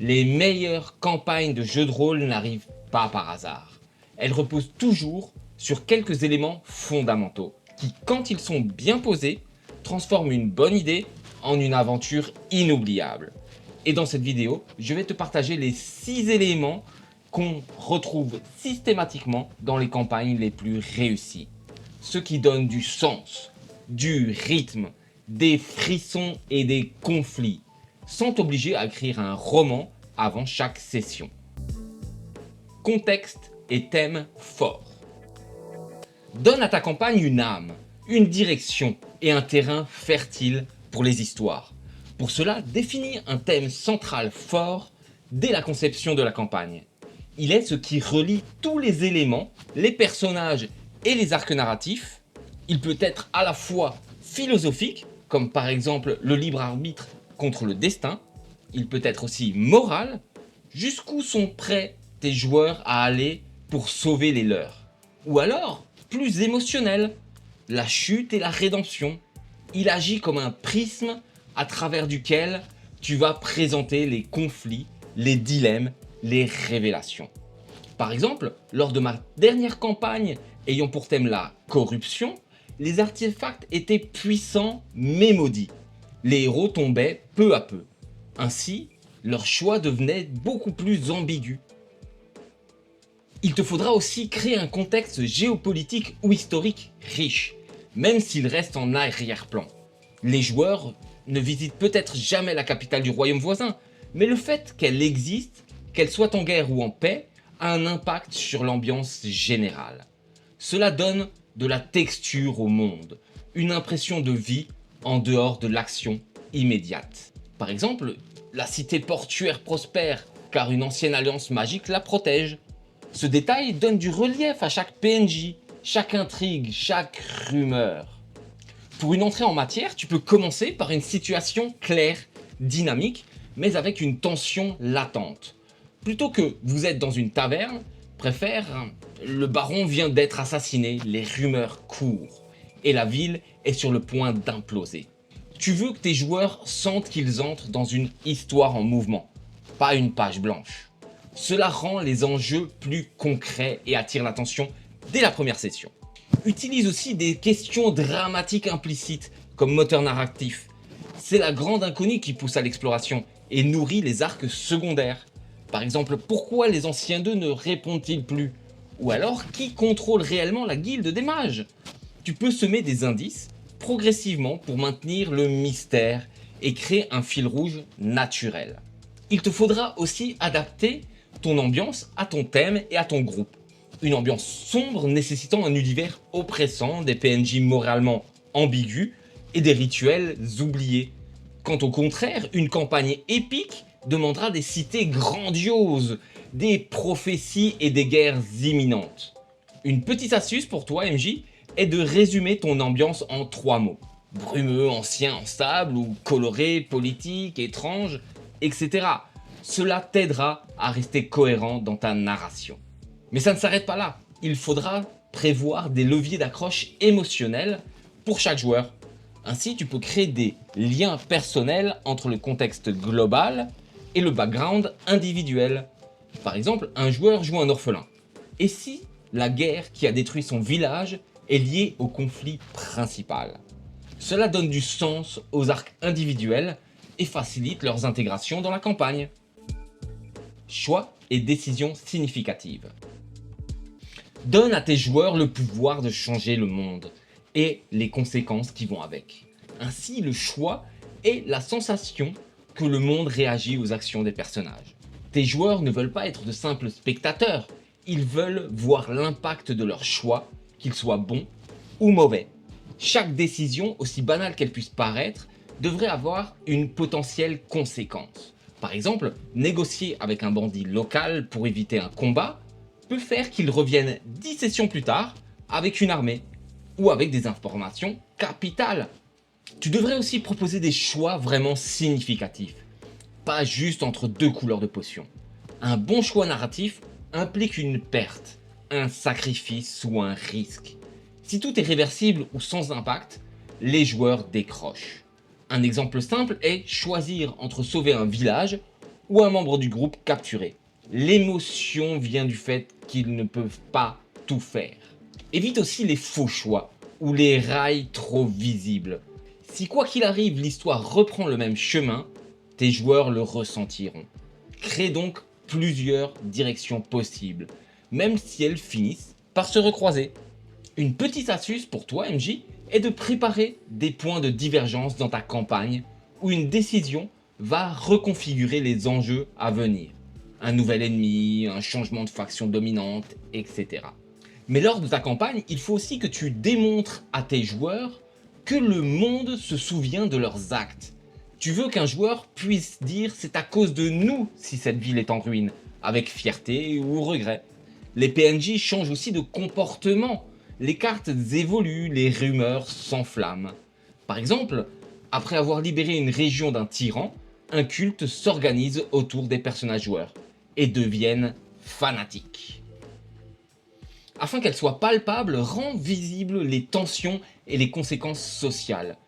Les meilleures campagnes de jeux de rôle n'arrivent pas par hasard. Elles reposent toujours sur quelques éléments fondamentaux qui, quand ils sont bien posés, transforment une bonne idée en une aventure inoubliable. Et dans cette vidéo, je vais te partager les 6 éléments qu'on retrouve systématiquement dans les campagnes les plus réussies. Ceux qui donnent du sens, du rythme, des frissons et des conflits, sans t'obliger à écrire un roman avant chaque session. Contexte et thème forts. Donne à ta campagne une âme, une direction et un terrain fertile pour les histoires. Pour cela, définis un thème central fort dès la conception de la campagne. Il est ce qui relie tous les éléments, les personnages et les arcs narratifs. Il peut être à la fois philosophique, comme par exemple le libre arbitre contre le destin. Il peut être aussi moral, jusqu'où sont prêts tes joueurs à aller pour sauver les leurs. Ou alors, plus émotionnel, la chute et la rédemption. Il agit comme un prisme à travers duquel tu vas présenter les conflits, les dilemmes, les révélations. Par exemple, lors de ma dernière campagne ayant pour thème la corruption, les artefacts étaient puissants mais maudits. Les héros tombaient peu à peu. Ainsi, leur choix devenait beaucoup plus ambigu. Il te faudra aussi créer un contexte géopolitique ou historique riche, même s'il reste en arrière-plan. Les joueurs ne visitent peut-être jamais la capitale du royaume voisin, mais le fait qu'elle existe, qu'elle soit en guerre ou en paix, a un impact sur l'ambiance générale. Cela donne de la texture au monde, une impression de vie en dehors de l'action immédiate. Par exemple, la cité portuaire prospère car une ancienne alliance magique la protège. Ce détail donne du relief à chaque PNJ, chaque intrigue, chaque rumeur. Pour une entrée en matière, tu peux commencer par une situation claire, dynamique, mais avec une tension latente. Plutôt que vous êtes dans une taverne, préfère le baron vient d'être assassiné, les rumeurs courent et la ville est sur le point d'imploser. Tu veux que tes joueurs sentent qu'ils entrent dans une histoire en mouvement, pas une page blanche. Cela rend les enjeux plus concrets et attire l'attention dès la première session. Utilise aussi des questions dramatiques implicites comme moteur narratif. C'est la grande inconnue qui pousse à l'exploration et nourrit les arcs secondaires. Par exemple, pourquoi les anciens d'eux ne répondent-ils plus? Ou alors, qui contrôle réellement la guilde des mages? Tu peux semer des indices progressivement pour maintenir le mystère et créer un fil rouge naturel. Il te faudra aussi adapter ton ambiance à ton thème et à ton groupe. Une ambiance sombre nécessitant un univers oppressant, des PNJ moralement ambigus et des rituels oubliés. Quand au contraire, une campagne épique demandera des cités grandioses, des prophéties et des guerres imminentes. Une petite astuce pour toi MJ est de résumer ton ambiance en 3 mots. Brumeux, ancien, instable ou coloré, politique, étrange, etc. Cela t'aidera à rester cohérent dans ta narration. Mais ça ne s'arrête pas là. Il faudra prévoir des leviers d'accroche émotionnels pour chaque joueur. Ainsi, tu peux créer des liens personnels entre le contexte global et le background individuel. Par exemple, un joueur joue un orphelin. Et si la guerre qui a détruit son village est liée au conflit principal? Cela donne du sens aux arcs individuels et facilite leurs intégrations dans la campagne. Choix et décisions significatives. Donne à tes joueurs le pouvoir de changer le monde et les conséquences qui vont avec. Ainsi, le choix est la sensation que le monde réagit aux actions des personnages. Tes joueurs ne veulent pas être de simples spectateurs, ils veulent voir l'impact de leur choix, qu'il soit bon ou mauvais. Chaque décision, aussi banale qu'elle puisse paraître, devrait avoir une potentielle conséquence. Par exemple, négocier avec un bandit local pour éviter un combat peut faire qu'il revienne 10 sessions plus tard avec une armée ou avec des informations capitales. Tu devrais aussi proposer des choix vraiment significatifs, pas juste entre 2 couleurs de potion. Un bon choix narratif implique une perte, un sacrifice ou un risque. Si tout est réversible ou sans impact, les joueurs décrochent. Un exemple simple est choisir entre sauver un village ou un membre du groupe capturé. L'émotion vient du fait qu'ils ne peuvent pas tout faire. Évite aussi les faux choix ou les rails trop visibles. Si quoi qu'il arrive, l'histoire reprend le même chemin, tes joueurs le ressentiront. Crée donc plusieurs directions possibles, même si elles finissent par se recroiser. Une petite astuce pour toi, MJ, est de préparer des points de divergence dans ta campagne où une décision va reconfigurer les enjeux à venir. Un nouvel ennemi, un changement de faction dominante, etc. Mais lors de ta campagne, il faut aussi que tu démontres à tes joueurs que le monde se souvient de leurs actes. Tu veux qu'un joueur puisse dire c'est à cause de nous si cette ville est en ruine, avec fierté ou regret. Les PNJ changent aussi de comportement. Les cartes évoluent, les rumeurs s'enflamment. Par exemple, après avoir libéré une région d'un tyran, un culte s'organise autour des personnages joueurs et deviennent fanatiques. Afin qu'elles soient palpables, rend visibles les tensions et les conséquences sociales.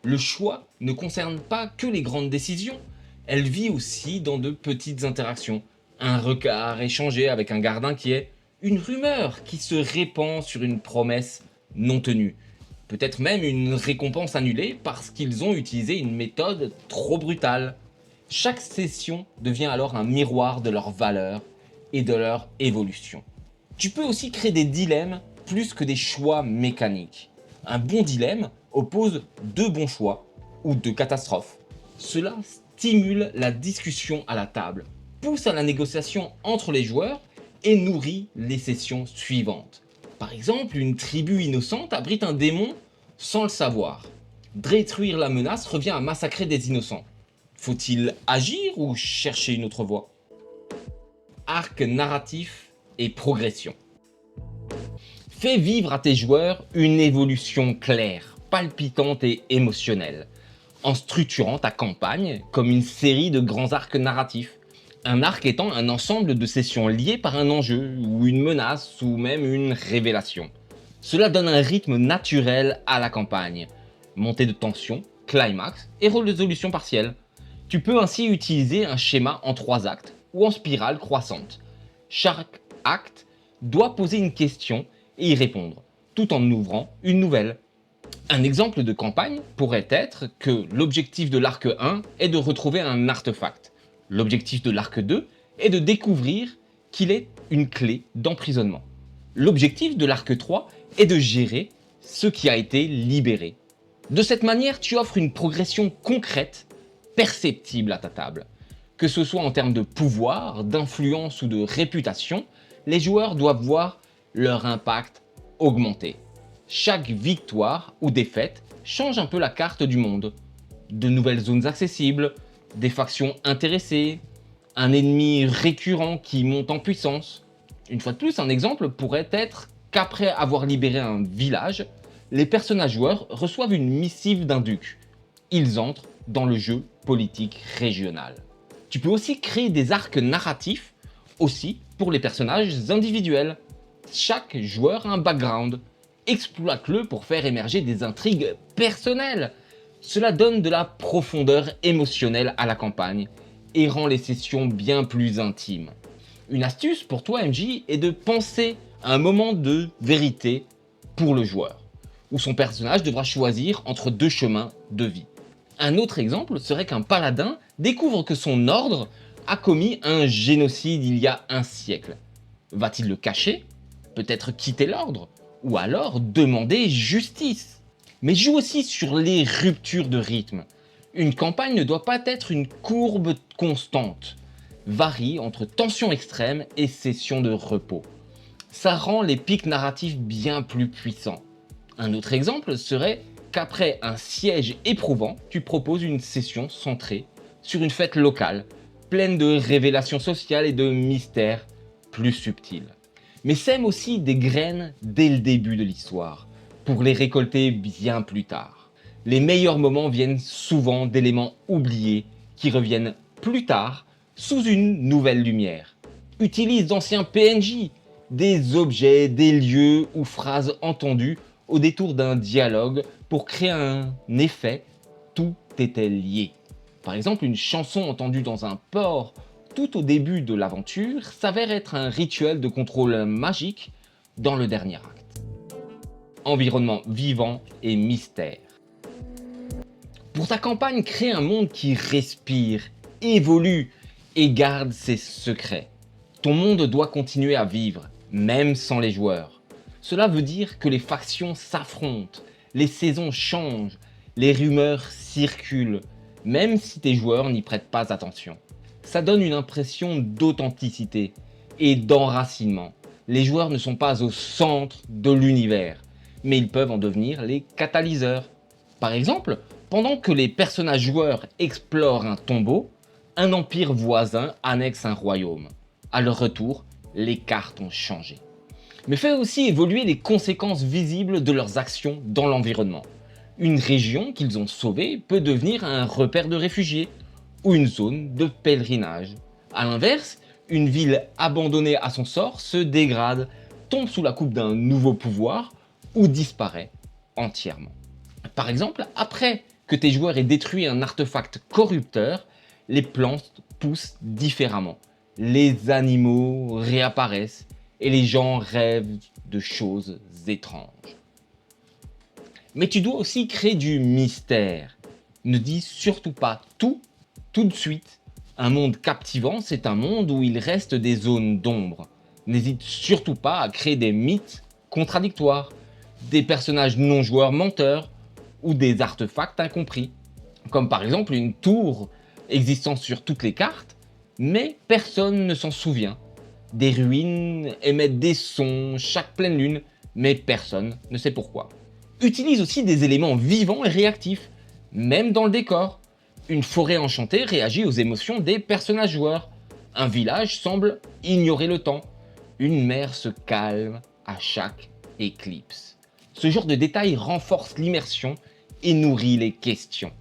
Le choix ne concerne pas que les grandes décisions, elle vit aussi dans de petites interactions. Un regard échangé avec un garde inquiet, une rumeur qui se répand sur une promesse non tenue. Peut-être même une récompense annulée parce qu'ils ont utilisé une méthode trop brutale. Chaque session devient alors un miroir de leurs valeurs et de leur évolution. Tu peux aussi créer des dilemmes plus que des choix mécaniques. Un bon dilemme oppose deux bons choix ou deux catastrophes. Cela stimule la discussion à la table, pousse à la négociation entre les joueurs et nourrit les sessions suivantes. Par exemple, une tribu innocente abrite un démon sans le savoir. Détruire la menace revient à massacrer des innocents. Faut-il agir ou chercher une autre voie? Arc narratif et progression. Fais vivre à tes joueurs une évolution claire, palpitante et émotionnelle, en structurant ta campagne comme une série de grands arcs narratifs. Un arc étant un ensemble de sessions liées par un enjeu, ou une menace, ou même une révélation. Cela donne un rythme naturel à la campagne. Montée de tension, climax et résolution partielle. Tu peux ainsi utiliser un schéma en 3 actes ou en spirale croissante. Chaque acte doit poser une question et y répondre, tout en ouvrant une nouvelle. Un exemple de campagne pourrait être que l'objectif de l'arc 1 est de retrouver un artefact. L'objectif de l'arc 2 est de découvrir qu'il est une clé d'emprisonnement. L'objectif de l'arc 3 est de gérer ce qui a été libéré. De cette manière, tu offres une progression concrète, perceptible à ta table. Que ce soit en termes de pouvoir, d'influence ou de réputation, les joueurs doivent voir leur impact augmenter. Chaque victoire ou défaite change un peu la carte du monde. De nouvelles zones accessibles, des factions intéressées, un ennemi récurrent qui monte en puissance. Une fois de plus, un exemple pourrait être qu'après avoir libéré un village, les personnages joueurs reçoivent une missive d'un duc. Ils entrent dans le jeu politique régional. Tu peux aussi créer des arcs narratifs, aussi pour les personnages individuels. Chaque joueur a un background. Exploite-le pour faire émerger des intrigues personnelles. Cela donne de la profondeur émotionnelle à la campagne et rend les sessions bien plus intimes. Une astuce pour toi, MJ, est de penser à un moment de vérité pour le joueur, où son personnage devra choisir entre 2 chemins de vie. Un autre exemple serait qu'un paladin découvre que son ordre a commis un génocide il y a un siècle. Va-t-il le cacher? Peut-être quitter l'ordre? Ou alors demander justice? Mais joue aussi sur les ruptures de rythme. Une campagne ne doit pas être une courbe constante. Varie entre tension extrême et session de repos. Ça rend les pics narratifs bien plus puissants. Un autre exemple serait qu'après un siège éprouvant, tu proposes une session centrée sur une fête locale, pleine de révélations sociales et de mystères plus subtils. Mais sème aussi des graines dès le début de l'histoire, pour les récolter bien plus tard. Les meilleurs moments viennent souvent d'éléments oubliés qui reviennent plus tard sous une nouvelle lumière. Utilise d'anciens PNJ, des objets, des lieux ou phrases entendues au détour d'un dialogue pour créer un effet tout était lié. Par exemple, une chanson entendue dans un port tout au début de l'aventure, s'avère être un rituel de contrôle magique dans le dernier acte. Environnement vivant et mystère. Pour ta campagne, crée un monde qui respire, évolue et garde ses secrets. Ton monde doit continuer à vivre, même sans les joueurs. Cela veut dire que les factions s'affrontent, les saisons changent, les rumeurs circulent, même si tes joueurs n'y prêtent pas attention. Ça donne une impression d'authenticité et d'enracinement. Les joueurs ne sont pas au centre de l'univers, mais ils peuvent en devenir les catalyseurs. Par exemple, pendant que les personnages joueurs explorent un tombeau, un empire voisin annexe un royaume. À leur retour, les cartes ont changé. Mais fait aussi évoluer les conséquences visibles de leurs actions dans l'environnement. Une région qu'ils ont sauvée peut devenir un repère de réfugiés ou une zone de pèlerinage. A l'inverse, une ville abandonnée à son sort se dégrade, tombe sous la coupe d'un nouveau pouvoir ou disparaît entièrement. Par exemple, après que tes joueurs aient détruit un artefact corrupteur, les plantes poussent différemment. Les animaux réapparaissent et les gens rêvent de choses étranges. Mais tu dois aussi créer du mystère. Ne dis surtout pas tout de suite. Un monde captivant, c'est un monde où il reste des zones d'ombre. N'hésite surtout pas à créer des mythes contradictoires, des personnages non-joueurs menteurs ou des artefacts incompris. Comme par exemple une tour existant sur toutes les cartes, mais personne ne s'en souvient. Des ruines émettent des sons chaque pleine lune, mais personne ne sait pourquoi. Utilise aussi des éléments vivants et réactifs, même dans le décor. Une forêt enchantée réagit aux émotions des personnages joueurs. Un village semble ignorer le temps. Une mer se calme à chaque éclipse. Ce genre de détails renforce l'immersion et nourrit les questions.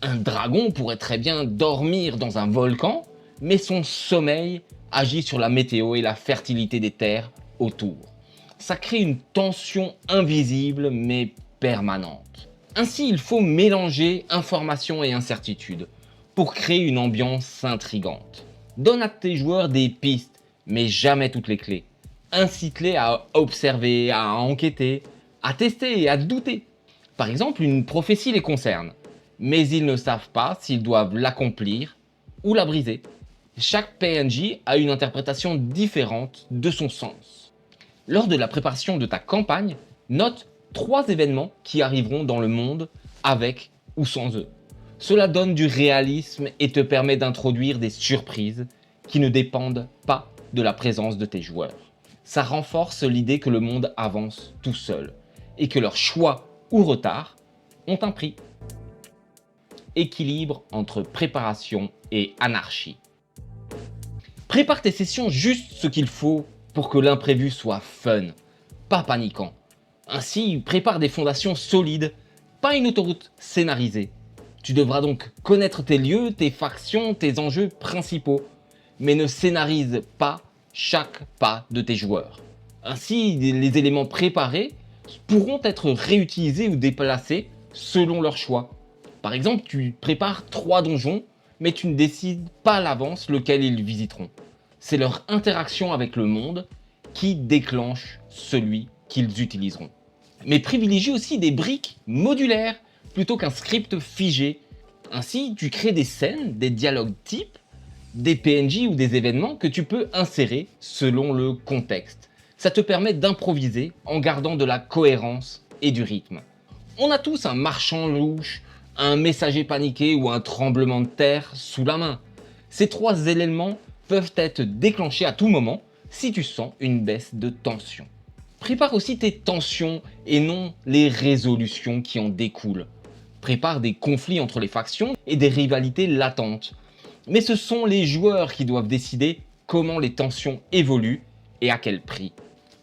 Un dragon pourrait très bien dormir dans un volcan, mais son sommeil agit sur la météo et la fertilité des terres autour. Ça crée une tension invisible mais permanente. Ainsi, il faut mélanger information et incertitude pour créer une ambiance intrigante. Donne à tes joueurs des pistes, mais jamais toutes les clés. Incite-les à observer, à enquêter, à tester et à douter. Par exemple, une prophétie les concerne, mais ils ne savent pas s'ils doivent l'accomplir ou la briser. Chaque PNJ a une interprétation différente de son sens. Lors de la préparation de ta campagne, note 3 événements qui arriveront dans le monde avec ou sans eux. Cela donne du réalisme et te permet d'introduire des surprises qui ne dépendent pas de la présence de tes joueurs. Ça renforce l'idée que le monde avance tout seul et que leurs choix ou retards ont un prix. Équilibre entre préparation et anarchie. Prépare tes sessions juste ce qu'il faut pour que l'imprévu soit fun, pas paniquant. Ainsi, prépare des fondations solides, pas une autoroute scénarisée. Tu devras donc connaître tes lieux, tes factions, tes enjeux principaux, mais ne scénarise pas chaque pas de tes joueurs. Ainsi, les éléments préparés pourront être réutilisés ou déplacés selon leur choix. Par exemple, tu prépares 3 donjons, mais tu ne décides pas à l'avance lequel ils visiteront. C'est leur interaction avec le monde qui déclenche celui qu'ils utiliseront. Mais privilégie aussi des briques modulaires plutôt qu'un script figé. Ainsi, tu crées des scènes, des dialogues types, des PNJ ou des événements que tu peux insérer selon le contexte. Ça te permet d'improviser en gardant de la cohérence et du rythme. On a tous un marchand louche, un messager paniqué ou un tremblement de terre sous la main. Ces 3 éléments peuvent être déclenchés à tout moment si tu sens une baisse de tension. Prépare aussi tes tensions et non les résolutions qui en découlent. Prépare des conflits entre les factions et des rivalités latentes. Mais ce sont les joueurs qui doivent décider comment les tensions évoluent et à quel prix.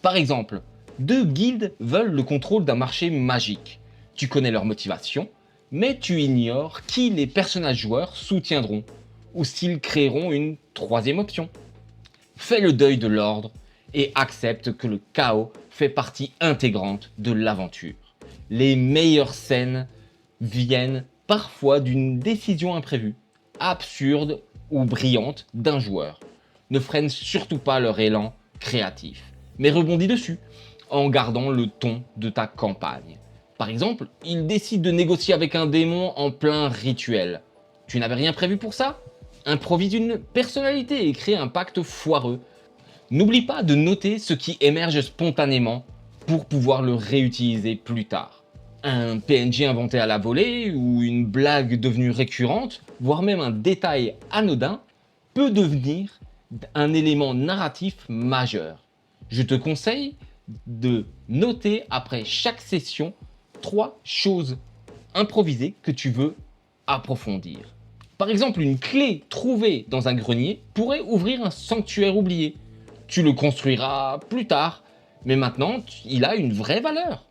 Par exemple, 2 guildes veulent le contrôle d'un marché magique. Tu connais leur motivation, mais tu ignores qui les personnages joueurs soutiendront ou s'ils créeront une 3e option. Fais le deuil de l'ordre et accepte que le chaos fait partie intégrante de l'aventure. Les meilleures scènes viennent parfois d'une décision imprévue, absurde ou brillante d'un joueur. Ne freine surtout pas leur élan créatif, mais rebondis dessus en gardant le ton de ta campagne. Par exemple, il décide de négocier avec un démon en plein rituel. Tu n'avais rien prévu pour ça? Improvise une personnalité et crée un pacte foireux. N'oublie pas de noter ce qui émerge spontanément pour pouvoir le réutiliser plus tard. Un PNJ inventé à la volée ou une blague devenue récurrente, voire même un détail anodin, peut devenir un élément narratif majeur. Je te conseille de noter après chaque session 3 choses improvisées que tu veux approfondir. Par exemple, une clé trouvée dans un grenier pourrait ouvrir un sanctuaire oublié. Tu le construiras plus tard, mais maintenant il a une vraie valeur.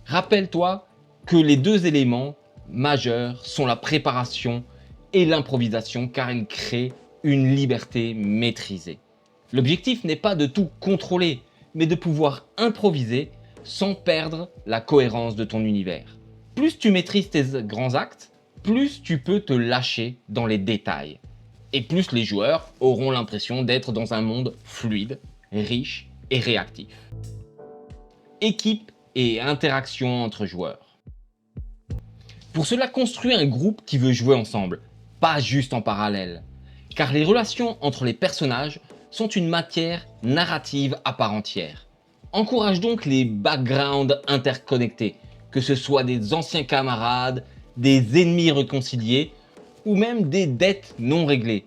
Rappelle-toi que les deux éléments majeurs sont la préparation et l'improvisation car ils créent une liberté maîtrisée. L'objectif n'est pas de tout contrôler, mais de pouvoir improviser sans perdre la cohérence de ton univers. Plus tu maîtrises tes grands actes, plus tu peux te lâcher dans les détails. Et plus les joueurs auront l'impression d'être dans un monde fluide, riche et réactif. Équipe et interaction entre joueurs. Pour cela, construis un groupe qui veut jouer ensemble, pas juste en parallèle. Car les relations entre les personnages sont une matière narrative à part entière. Encourage donc les backgrounds interconnectés, que ce soit des anciens camarades, des ennemis réconciliés ou même des dettes non réglées.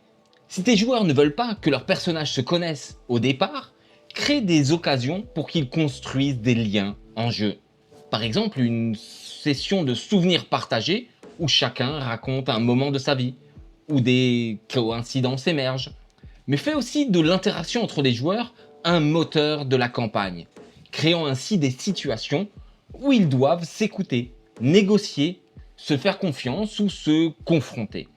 Si tes joueurs ne veulent pas que leurs personnages se connaissent au départ, crée des occasions pour qu'ils construisent des liens en jeu. Par exemple, une session de souvenirs partagés où chacun raconte un moment de sa vie, où des coïncidences émergent. Mais fais aussi de l'interaction entre les joueurs un moteur de la campagne, créant ainsi des situations où ils doivent s'écouter, négocier, se faire confiance ou se confronter.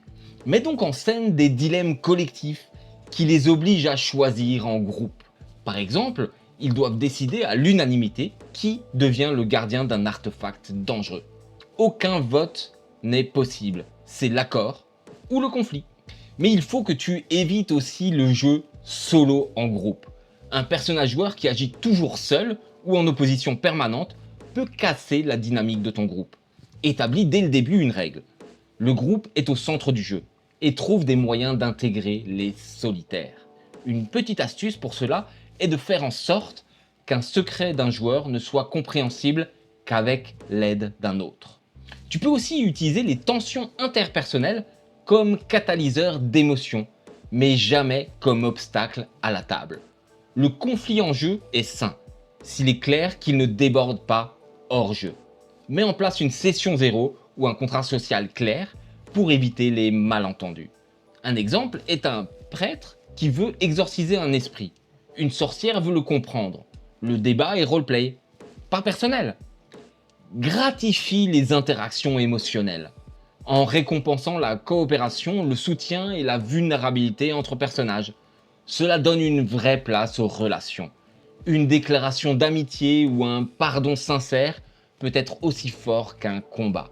Mets donc en scène des dilemmes collectifs qui les obligent à choisir en groupe. Par exemple, ils doivent décider à l'unanimité qui devient le gardien d'un artefact dangereux. Aucun vote n'est possible, c'est l'accord ou le conflit. Mais il faut que tu évites aussi le jeu solo en groupe. Un personnage joueur qui agit toujours seul ou en opposition permanente peut casser la dynamique de ton groupe. Établis dès le début une règle. Le groupe est au centre du jeu et trouve des moyens d'intégrer les solitaires. Une petite astuce pour cela est de faire en sorte qu'un secret d'un joueur ne soit compréhensible qu'avec l'aide d'un autre. Tu peux aussi utiliser les tensions interpersonnelles comme catalyseur d'émotions, mais jamais comme obstacle à la table. Le conflit en jeu est sain, s'il est clair qu'il ne déborde pas hors jeu. Mets en place une session zéro ou un contrat social clair pour éviter les malentendus. Un exemple est un prêtre qui veut exorciser un esprit. Une sorcière veut le comprendre. Le débat est roleplay, pas personnel. Gratifie les interactions émotionnelles en récompensant la coopération, le soutien et la vulnérabilité entre personnages. Cela donne une vraie place aux relations. Une déclaration d'amitié ou un pardon sincère peut être aussi fort qu'un combat.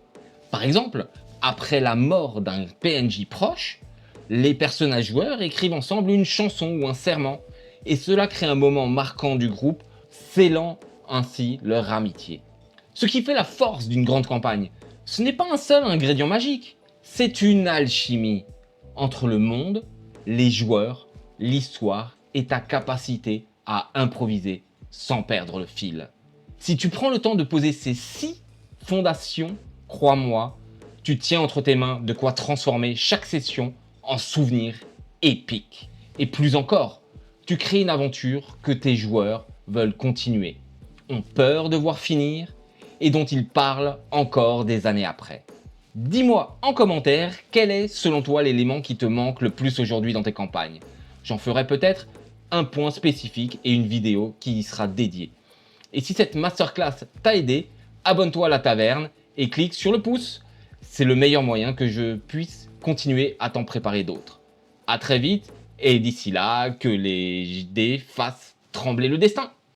Par exemple, après la mort d'un PNJ proche, les personnages joueurs écrivent ensemble une chanson ou un serment, et cela crée un moment marquant du groupe, scellant ainsi leur amitié. Ce qui fait la force d'une grande campagne, ce n'est pas un seul ingrédient magique, c'est une alchimie entre le monde, les joueurs, l'histoire et ta capacité à improviser sans perdre le fil. Si tu prends le temps de poser ces 6 fondations, crois-moi, tu tiens entre tes mains de quoi transformer chaque session en souvenir épique. Et plus encore, tu crées une aventure que tes joueurs veulent continuer, ont peur de voir finir et dont ils parlent encore des années après. Dis-moi en commentaire quel est selon toi l'élément qui te manque le plus aujourd'hui dans tes campagnes. J'en ferai peut-être un point spécifique et une vidéo qui y sera dédiée. Et si cette masterclass t'a aidé, abonne-toi à la taverne et clique sur le pouce. C'est le meilleur moyen que je puisse continuer à t'en préparer d'autres. À très vite et d'ici là, que les dés fassent trembler le destin.